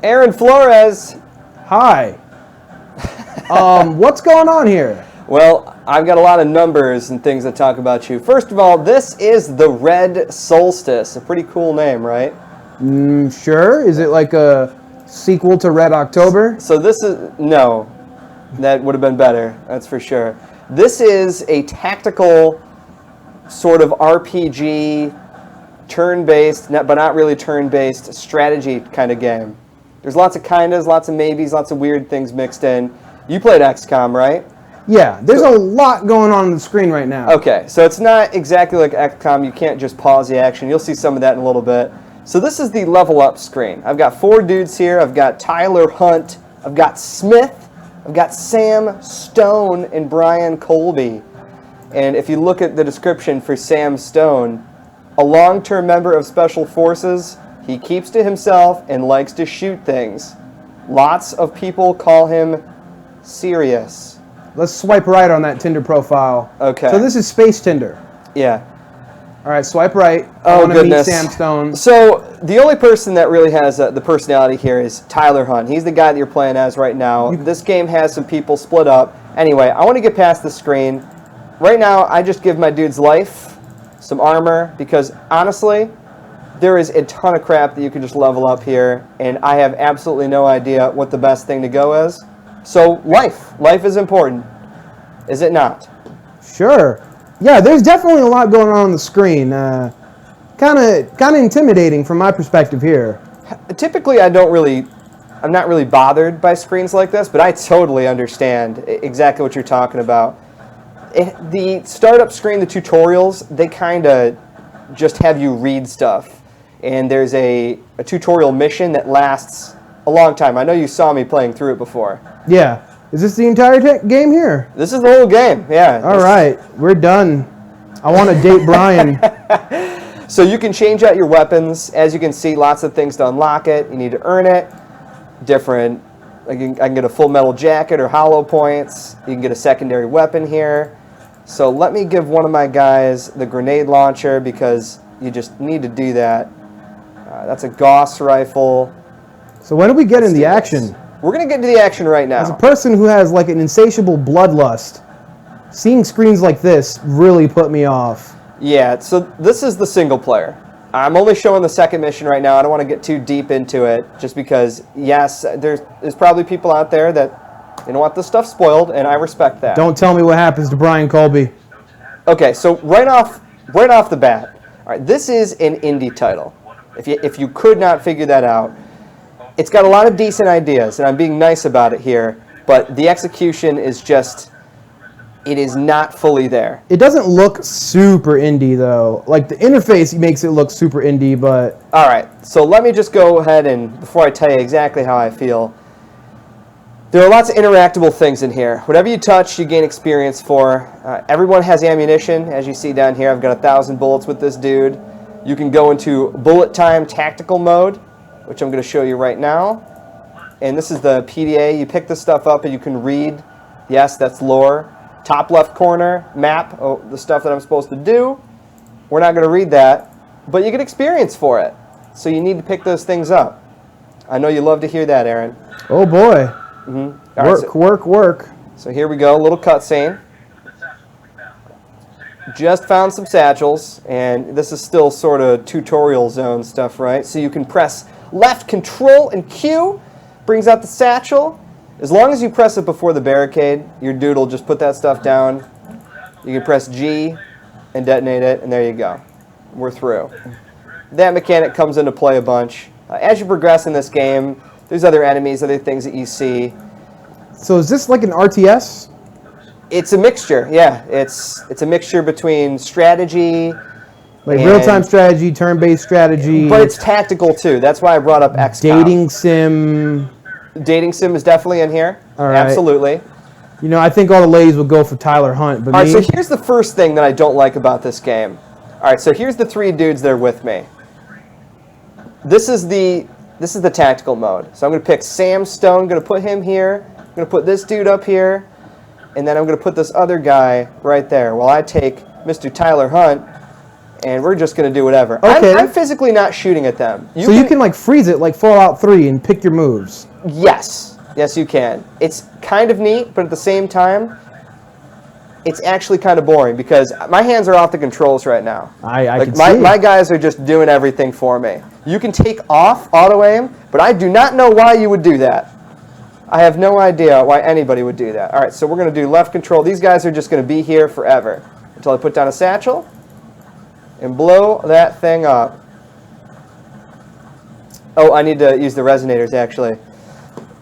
Aaron Flores. Hi. What's going on here? Well, I've got a lot of numbers and things that talk about you. First of all, this is the Red Solstice. A pretty cool name, right? Sure. Is it like a sequel to Red October? So this is... No. That would have been better. That's for sure. This is a tactical sort of RPG, turn-based, but not really turn-based, strategy kind of game. There's lots of kindas, lots of maybes, lots of weird things mixed in. You played XCOM, right? Yeah, there's a lot going on the screen right now. Okay, so it's not exactly like XCOM. You can't just pause the action. You'll see some of that in a little bit. So this is the level up screen. I've got 4 dudes here. I've got Tyler Hunt. I've got Smith. I've got Sam Stone and Brian Colby. And if you look at the description for Sam Stone, a long-term member of Special Forces, he keeps to himself and likes to shoot things. Lots of people call him serious. Let's swipe right on that Tinder profile. Okay. So this is Space Tinder. Yeah. All right, swipe right. Oh, I want to meet goodness. Sam Stone. So the only person that really has the personality here is Tyler Hunt. He's the guy that you're playing as right now. This game has some people split up. Anyway, I want to get past the screen. Right now, I just give my dudes life, some armor, because honestly, there is a ton of crap that you can just level up here, and I have absolutely no idea what the best thing to go is. So life. Life is important. Is it not? Sure. Yeah, there's definitely a lot going on the screen. Kind of intimidating from my perspective here. Typically, I'm not really bothered by screens like this, but I totally understand exactly what you're talking about. The startup screen, the tutorials, they kind of just have you read stuff. And there's a tutorial mission that lasts a long time. I know you saw me playing through it before. Yeah. Is this the entire game here? This is the whole game, yeah. All right, we're done. I want to date Brian. So you can change out your weapons. As you can see, lots of things to unlock it. You need to earn it. Different. I can get a full metal jacket or hollow points. You can get a secondary weapon here. So let me give one of my guys the grenade launcher because you just need to do that. That's a Gauss rifle. So when do we get in the action? We're going to get into the action right now. As a person who has like an insatiable bloodlust, seeing screens like this really put me off. Yeah, so this is the single player. I'm only showing the second mission right now. I don't want to get too deep into it just because, yes, there's probably people out there that don't want this stuff spoiled, and I respect that. Don't tell me what happens to Brian Colby. Okay, so right off the bat, all right, this is an indie title. If you could not figure that out, it's got a lot of decent ideas, and I'm being nice about it here, but the execution is just, it is not fully there. It doesn't look super indie, though. Like, the interface makes it look super indie, but... All right, so let me just go ahead and, before I tell you exactly how I feel, there are lots of interactable things in here. Whatever you touch, you gain experience for. Everyone has ammunition, as you see down here. I've got 1,000 bullets with this dude. You can go into bullet time tactical mode, which I'm going to show you right now. And this is the PDA. You pick this stuff up and you can read. Yes, that's lore. Top left corner, map, the stuff that I'm supposed to do. We're not going to read that, but you get experience for it. So you need to pick those things up. I know you love to hear that, Aaron. Oh, boy. Mm-hmm. Work. So here we go, a little cutscene. Just found some satchels, and this is still sort of tutorial zone stuff, right? So you can press left control and Q, brings out the satchel. As long as you press it before the barricade, your dude will just put that stuff down. You can press G and detonate it, and there you go. We're through. That mechanic comes into play a bunch. As you progress in this game, there's other enemies, other things that you see. So is this like an RTS? It's a mixture, yeah. It's a mixture between strategy, like real-time strategy, turn-based strategy. But it's tactical too. That's why I brought up XCOM. Dating sim. Dating sim is definitely in here. All right. Absolutely. You know, I think all the ladies would go for Tyler Hunt, but all right, so here's the first thing that I don't like about this game. All right, so here's the 3 dudes that are with me. This is the tactical mode. So I'm going to pick Sam Stone, going to put him here. I'm going to put this dude up here. And then I'm going to put this other guy right there while I take Mr. Tyler Hunt and we're just going to do whatever. Okay. I'm physically not shooting at them. You can like freeze it like Fallout 3 and pick your moves. Yes. Yes, you can. It's kind of neat, but at the same time, it's actually kind of boring because my hands are off the controls right now. I like can see. My guys are just doing everything for me. You can take off auto aim, but I do not know why you would do that. I have no idea why anybody would do that. All right, so we're going to do left control. These guys are just going to be here forever until I put down a satchel and blow that thing up. Oh, I need to use the resonators, actually.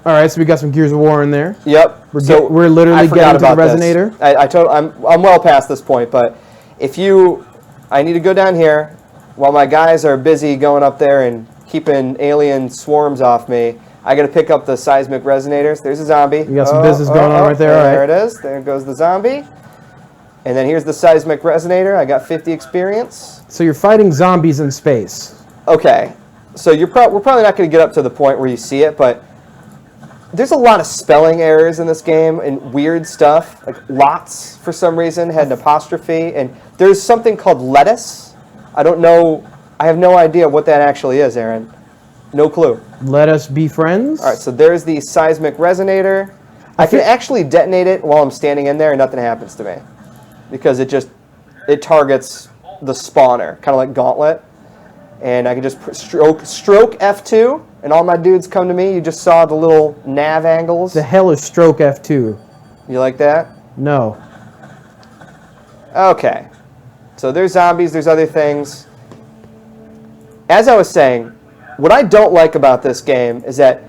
All right, so we got some Gears of War in there. Yep. We're literally getting to the resonator. I'm well past this point, but I need to go down here while my guys are busy going up there and keeping alien swarms off me. I got to pick up the seismic resonators. There's a zombie. You got some business going on right there. All right. There it is. There goes the zombie. And then here's the seismic resonator. I got 50 experience. So you're fighting zombies in space. Okay. So we're probably not going to get up to the point where you see it, but there's a lot of spelling errors in this game and weird stuff. Like lots, for some reason, had an apostrophe. And there's something called lettuce. I don't know. I have no idea what that actually is, Aaron. No clue. Let us be friends. All right, so there's the seismic resonator. I can actually detonate it while I'm standing in there and nothing happens to me. Because it targets the spawner, kind of like Gauntlet. And I can just stroke F2, and all my dudes come to me. You just saw the little nav angles. The hell is stroke F2? You like that? No. Okay. So there's zombies, there's other things. As I was saying, what I don't like about this game is that,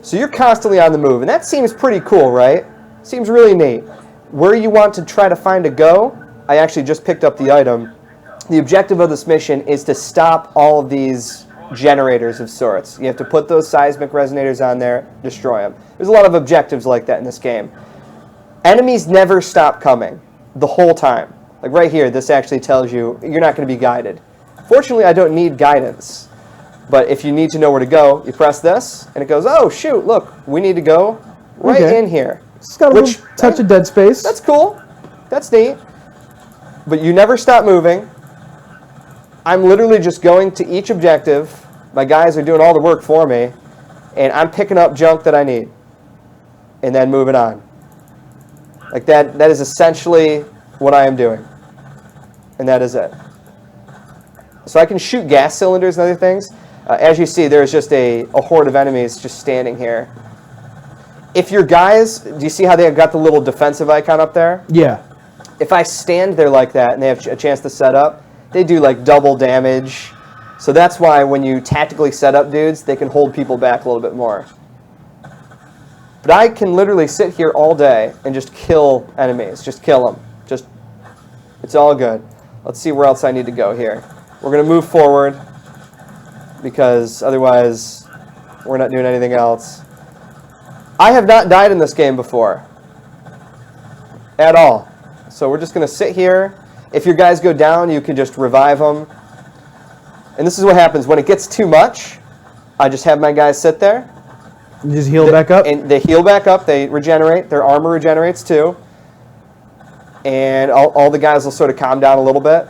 so you're constantly on the move, and that seems pretty cool, right? Seems really neat. Where you want to try to find a go, I actually just picked up the item. The objective of this mission is to stop all of these generators of sorts. You have to put those seismic resonators on there, destroy them. There's a lot of objectives like that in this game. Enemies never stop coming the whole time. Like right here, this actually tells you you're not going to be guided. Fortunately, I don't need guidance. But if you need to know where to go, you press this, and it goes, oh, shoot, look, we need to go right in here. It's got a little touch of dead space. That's cool. That's neat. But you never stop moving. I'm literally just going to each objective. My guys are doing all the work for me, and I'm picking up junk that I need and then moving on. Like that is essentially what I am doing. And that is it. So I can shoot gas cylinders and other things. As you see, there's just a horde of enemies just standing here. If your guys, do you see how they've got the little defensive icon up there? Yeah. If I stand there like that and they have a chance to set up, they do like double damage. So that's why when you tactically set up dudes, they can hold people back a little bit more. But I can literally sit here all day and just kill enemies. Just kill them. It's all good. Let's see where else I need to go here. We're going to move forward because otherwise we're not doing anything else. I have not died in this game before. At all. So we're just going to sit here. If your guys go down, you can just revive them. And this is what happens. When it gets too much, I just have my guys sit there. You just heal back up? And they heal back up. They regenerate. Their armor regenerates too. And all the guys will sort of calm down a little bit.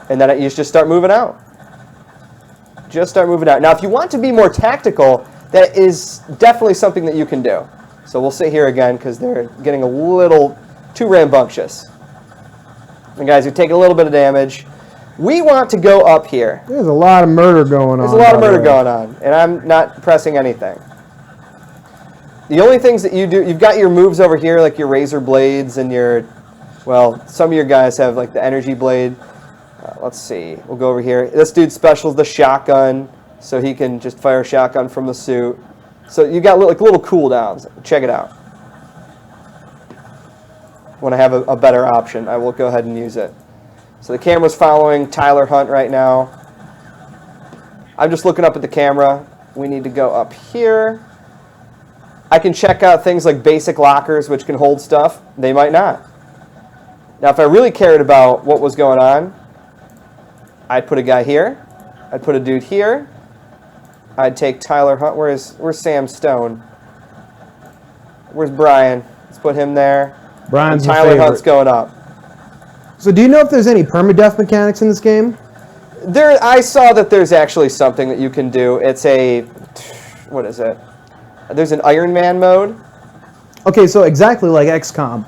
And then you just start moving out. Just start moving out. Now, if you want to be more tactical, that is definitely something that you can do. So we'll sit here again because they're getting a little too rambunctious. And guys, you're taking a little bit of damage. We want to go up here. There's a lot of murder going on. There's a lot of murder going on, and I'm not pressing anything. The only things that you do, you've got your moves over here, like your razor blades and your, well, some of your guys have like the energy blade. Let's see. We'll go over here. This dude's special is the shotgun, so he can just fire a shotgun from the suit. So you got like little cooldowns. Check it out. When I have a better option, I will go ahead and use it. So the camera's following Tyler Hunt right now. I'm just looking up at the camera. We need to go up here. I can check out things like basic lockers, which can hold stuff. They might not. Now, if I really cared about what was going on, I'd put a guy here. I'd put a dude here. I'd take Tyler Hunt. Where's Sam Stone? Where's Brian? Let's put him there. Brian's Tyler Hunt's going up. So do you know if there's any permadeath mechanics in this game? I saw that there's actually something that you can do. It's a, what is it? There's an Iron Man mode. Okay, so exactly like XCOM.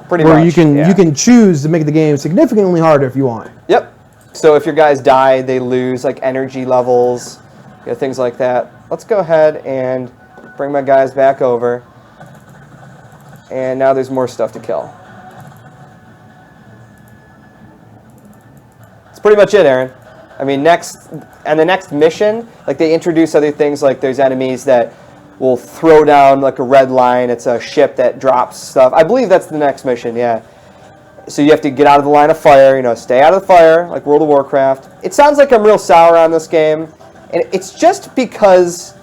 Pretty where much, you can choose to make the game significantly harder if you want. Yep. So if your guys die, they lose like energy levels, things like that. Let's go ahead and bring my guys back over. And now there's more stuff to kill. That's pretty much it, Aaron. I mean, the next mission, like they introduce other things, like there's enemies that will throw down like a red line. It's a ship that drops stuff. I believe that's the next mission, yeah. So you have to get out of the line of fire, stay out of the fire, like World of Warcraft. It sounds like I'm real sour on this game, and it's just because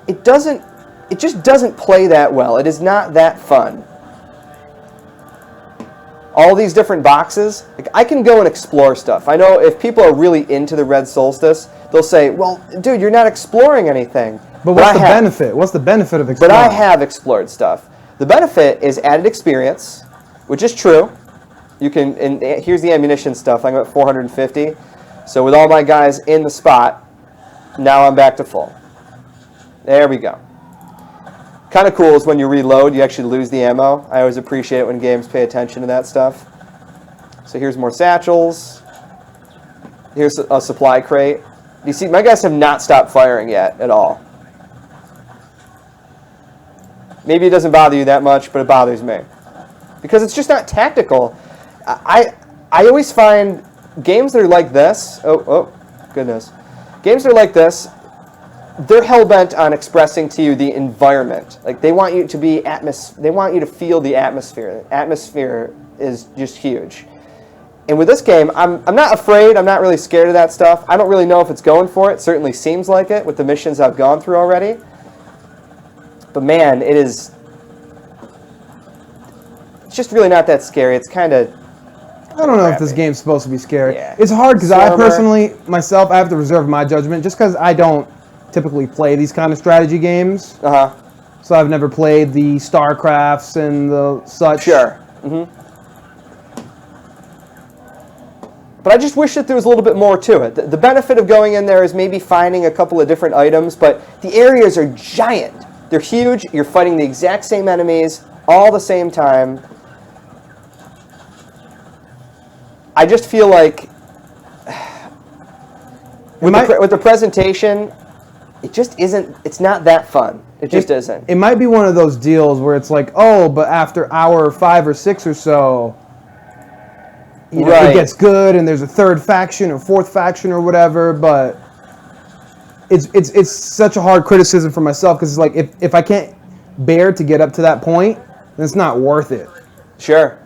it just doesn't play that well. It is not that fun. All these different boxes, like I can go and explore stuff. I know if people are really into the Red Solstice, they'll say, well, dude, you're not exploring anything. But what's the benefit? What's the benefit of exploring? But I have explored stuff. The benefit is added experience, which is true. You can, and here's the ammunition stuff. I'm at 450. So with all my guys in the spot, now I'm back to full. There we go. Kind of cool is when you reload, you actually lose the ammo. I always appreciate it when games pay attention to that stuff. So here's more satchels. Here's a supply crate. You see, my guys have not stopped firing yet at all. Maybe it doesn't bother you that much, but it bothers me. Because it's just not tactical. I always find games that are like this, oh, goodness. Games that are like this, they're hell-bent on expressing to you the environment. Like, they want you to be they want you to feel the atmosphere. The atmosphere is just huge. And with this game, I'm not afraid, I'm not really scared of that stuff. I don't really know if it's going for it. It certainly seems like it with the missions I've gone through already. But man, it's just really not that scary. It's kind of I don't know if this game's supposed to be scary. Yeah. It's hard because I personally, myself, I have to reserve my judgment just because I don't typically play these kind of strategy games. Uh-huh. So I've never played the StarCrafts and the such. Sure. Mm-hmm. But I just wish that there was a little bit more to it. The benefit of going in there is maybe finding a couple of different items, but the areas are giant. They're huge. You're fighting the exact same enemies all the same time. I just feel like with the presentation, it just isn't, it's not that fun. It just isn't. It might be one of those deals where it's like, oh, but after hour 5 or 6 or so, it gets good and there's a third faction or fourth faction or whatever, but it's such a hard criticism for myself because it's like if I can't bear to get up to that point, then it's not worth it. Sure.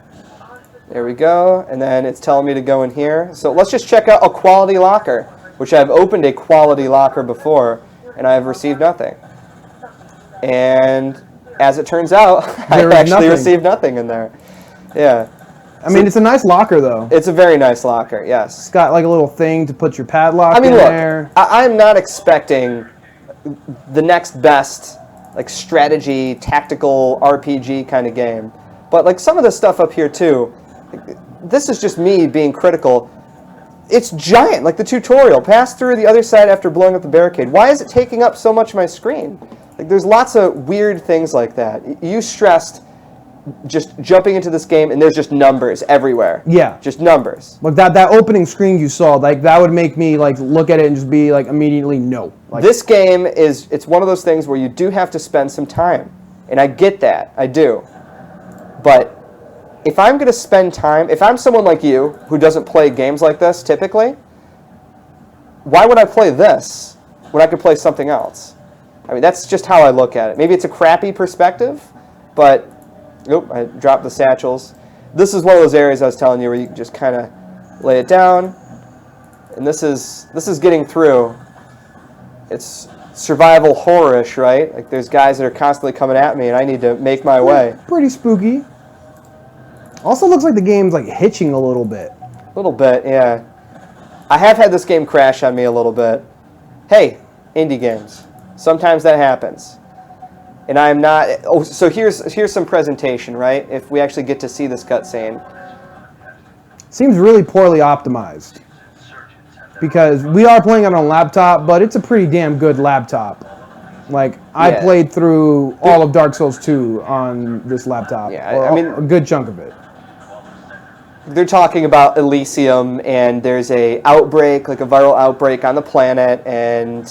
There we go. And then it's telling me to go in here. So let's just check out a quality locker, which I've opened a quality locker before, and I have received nothing. And as it turns out, I actually received nothing in there. Yeah. I mean, it's a nice locker, though. It's a very nice locker, yes. It's got like a little thing to put your padlock in there. I'm not expecting the next best like strategy, tactical RPG kind of game. But like some of the stuff up here too, this is just me being critical. It's giant, like the tutorial. Pass through the other side after blowing up the barricade. Why is it taking up so much of my screen? Like there's lots of weird things like that. You stressed just jumping into this game and there's just numbers everywhere. Yeah. Just numbers. Like that opening screen you saw, like that would make me like look at it and just be like immediately no. Like, this game it's one of those things where you do have to spend some time. And I get that. I do. But if I'm going to spend time, if I'm someone like you who doesn't play games like this typically, why would I play this when I could play something else? I mean, that's just how I look at it. Maybe it's a crappy perspective, but I dropped the satchels. This is one of those areas I was telling you where you can just kind of lay it down. And this is getting through. It's survival horror-ish, right? Like there's guys that are constantly coming at me and I need to make my way. Pretty spooky. Also looks like the game's like hitching a little bit. A little bit, yeah. I have had this game crash on me a little bit. Hey, indie games. Sometimes that happens. And I'm not... Oh, so here's some presentation, right? If we actually get to see this cutscene. seems really poorly optimized. Because we are playing it on a laptop, but it's a pretty damn good laptop. Like, I played through all of Dark Souls 2 on this laptop. Yeah, I mean, a good chunk of it. They're talking about Elysium, and there's a outbreak, like a viral outbreak on the planet, and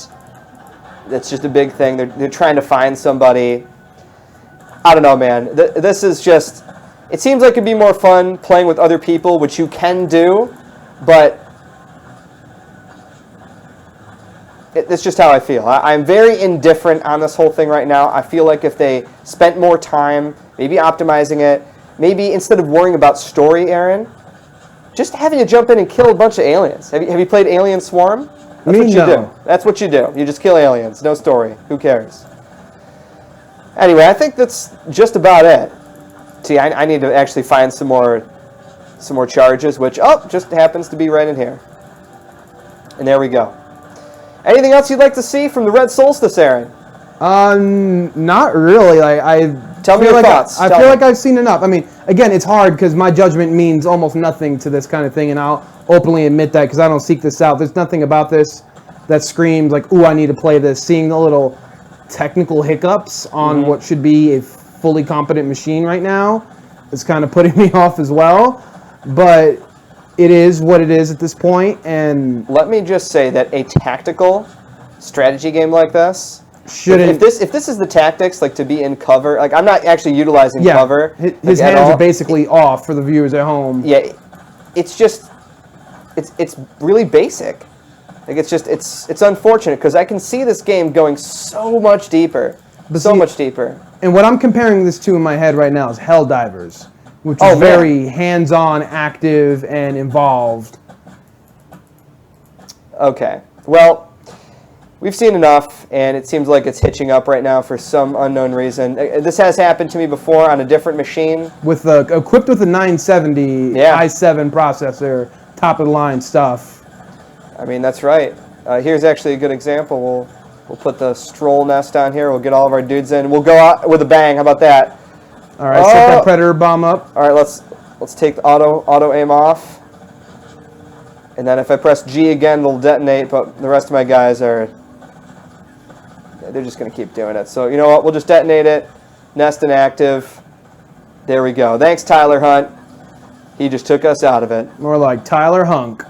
it's just a big thing. They're trying to find somebody. I don't know, man. This is just... It seems like it'd be more fun playing with other people, which you can do, but it's just how I feel. I'm very indifferent on this whole thing right now. I feel like if they spent more time, maybe optimizing it, maybe instead of worrying about story, Aaron, just having to jump in and kill a bunch of aliens. Have you played Alien Swarm? That's what you do. That's what you do. You just kill aliens. No story. Who cares? Anyway, I think that's just about it. See, I need to actually find some more charges, which, just happens to be right in here. And there we go. Anything else you'd like to see from the Red Solstice, Aaron? Not really. Tell me your thoughts. I feel like I've seen enough. I mean, again, it's hard because my judgment means almost nothing to this kind of thing, and I'll openly admit that because I don't seek this out. There's nothing about this that screams like, ooh, I need to play this. Seeing the little technical hiccups on what should be a fully competent machine right now is kind of putting me off as well. But it is what it is at this point, and let me just say that a tactical strategy game like this shouldn't. If this is the tactics, like to be in cover, like I'm not actually utilizing cover. His hands are basically off for the viewers at home. Yeah, it's just it's really basic. Like it's unfortunate because I can see this game going so much deeper, much deeper. And what I'm comparing this to in my head right now is Helldivers, which is very hands-on, active, and involved. Okay, well, we've seen enough, and it seems like it's hitching up right now for some unknown reason. This has happened to me before on a different machine. Equipped with a 970 i7 processor, top-of-the-line stuff. I mean, that's right. Here's actually a good example. We'll put the stroll nest on here. We'll get all of our dudes in. We'll go out with a bang. How about that? All right, set that predator bomb up. All right, let's take the auto aim off. And then if I press G again, it'll detonate, but the rest of my guys they're just going to keep doing it. So you know what? We'll just detonate it. Nest inactive. There we go. Thanks, Tyler Hunt. He just took us out of it. More like Tyler Hunk.